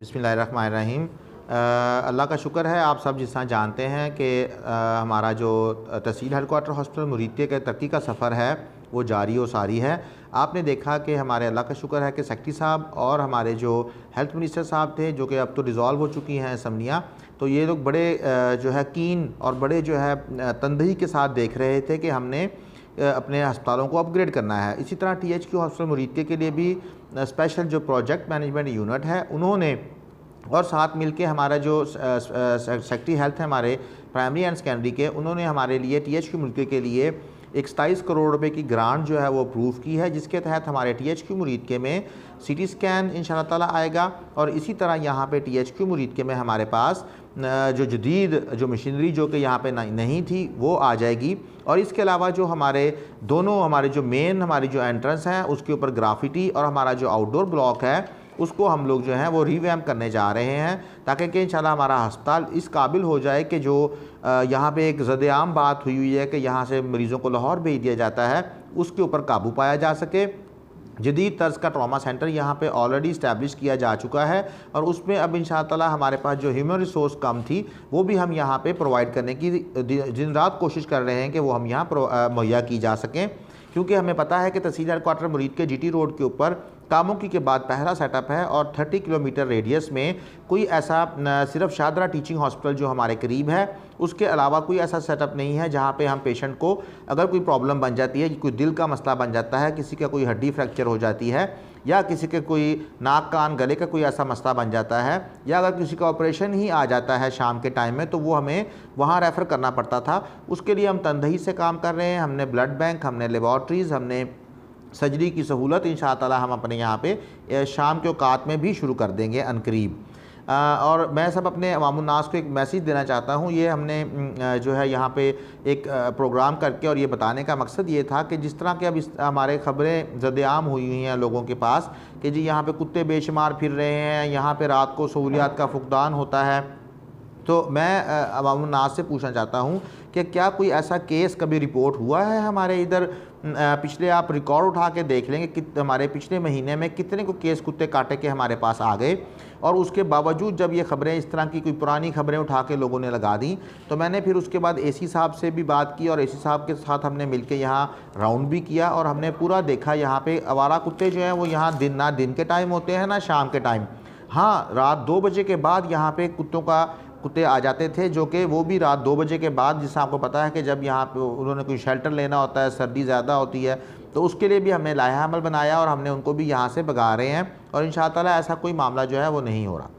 बिस्मिल्लाहिर्रहमानिर्रहीम। अल्लाह का शुक्र है, आप सब जिस तरह जानते हैं कि हमारा जो तहसील हेडक्वार्टर हॉस्पिटल मुरीतिया के तरक्की का सफ़र है वो जारी व सारी है। आपने देखा कि हमारे अल्लाह का शुक्र है कि सेक्रेटरी साहब और हमारे जो हेल्थ मिनिस्टर साहब थे, जो कि अब तो रिज़ॉल्व हो चुकी हैं असम्बलियाँ, तो ये लोग बड़े जो है कीन और बड़े जो है तंदही के साथ देख रहे थे कि हमने अपने अस्पतालों को अपग्रेड करना है। इसी तरह THQ हॉस्पिटल मुरीतिया के लिए भी स्पेशल जो प्रोजेक्ट मैनेजमेंट यूनिट है उन्होंने और साथ मिलके हमारा जो सेक्रेटरी हेल्थ है हमारे प्राइमरी एंड सेकेंडरी के, उन्होंने हमारे लिए THQ मुरीतिया के लिए एक 27 करोड़ रुपए की ग्रांट जो है वो अप्रूव की है, जिसके तहत हमारे THQ मुरीतिया में CT स्कैन इंशाअल्लाह ताला आएगा। और इसी तरह यहाँ पे THQ मुरीतिया में हमारे पास जो जदीद जो मशीनरी जो कि यहाँ पे नहीं थी वो आ जाएगी। और इसके अलावा जो हमारे हमारे जो मेन हमारी जो एंट्रेंस है उसके ऊपर ग्राफिटी और हमारा जो आउटडोर ब्लॉक है उसको हम लोग जो हैं वो रिवैम्प करने जा रहे हैं, ताकि कि इंशाल्लाह हमारा अस्पताल इस काबिल हो जाए कि जो यहाँ पे एक ज़द-ए-आम बात हुई है कि यहाँ से मरीज़ों को लाहौर भेज दिया जाता है, उसके ऊपर काबू पाया जा सके। जदीद तर्ज का ट्रॉमा सेंटर यहाँ पे ऑलरेडी इस्टेब्लिश किया जा चुका है और उसमें अब इंशाअल्लाह ताला हमारे पास जो ह्यूमन रिसोर्स कम थी वो भी हम यहाँ पे प्रोवाइड करने की दिन रात कोशिश कर रहे हैं कि वो हम यहाँ मुहैया की जा सकें, क्योंकि हमें पता है कि तहसील हेडक्वार्टर मुरीद के GT रोड के ऊपर कामुकी के बाद पहला सेटअप है और 30 किलोमीटर रेडियस में कोई ऐसा सिर्फ शादरा टीचिंग हॉस्पिटल जो हमारे करीब है, उसके अलावा कोई ऐसा सेटअप नहीं है जहाँ पे हम पेशेंट को अगर कोई प्रॉब्लम बन जाती है, कोई दिल का मसला बन जाता है, किसी का कोई हड्डी फ्रैक्चर हो जाती है, या किसी के कोई नाक कान गले का कोई ऐसा मसला बन जाता है, या अगर किसी का ऑपरेशन ही आ जाता है शाम के टाइम में, तो वो हमें वहाँ रेफ़र करना पड़ता था। उसके लिए हम तनदही से काम कर रहे हैं। हमने ब्लड बैंक, हमने लेबॉर्ट्रीज़, हमने सर्जरी की सहूलत इंशाअल्लाह ताला हम अपने यहाँ पे शाम के औकात में भी शुरू कर देंगे अनकरीब। और मैं सब अपने अवामुन्नास को एक मैसेज देना चाहता हूँ। ये हमने जो है यहाँ पे एक प्रोग्राम करके और ये बताने का मकसद ये था कि जिस तरह के अब हमारे ख़बरें ज़द-ए-आम हुई हैं लोगों के पास कि जी यहाँ पे कुत्ते बेशुमार फिर रहे हैं, यहाँ पे रात को सहूलियात का फुकदान होता है, तो मैं अवामुन्नास से पूछना चाहता हूँ कि क्या कोई ऐसा केस कभी रिपोर्ट हुआ है हमारे इधर? पिछले आप रिकॉर्ड उठा के देख लेंगे कि हमारे पिछले महीने में कितने को केस कुत्ते काटे के हमारे पास आ गए। और उसके बावजूद जब ये ख़बरें इस तरह की कोई पुरानी ख़बरें उठा के लोगों ने लगा दी, तो मैंने फिर उसके बाद AC साहब से भी बात की और AC साहब के साथ हमने मिल के यहाँ राउंड भी किया और हमने पूरा देखा यहाँ पे आवारा कुत्ते जो हैं वो यहाँ ना दिन के टाइम होते हैं ना शाम के टाइम। हाँ, रात 2 बजे के बाद यहाँ पे कुत्ते आ जाते थे, जो कि वो भी रात 2 बजे के बाद, जिससे आपको पता है कि जब यहाँ पे उन्होंने कोई शेल्टर लेना होता है, सर्दी ज़्यादा होती है, तो उसके लिए भी हमने लाया अमल बनाया और हमने उनको भी यहाँ से भगा रहे हैं और इंशाअल्लाह ताला ऐसा कोई मामला जो है वो नहीं हो रहा।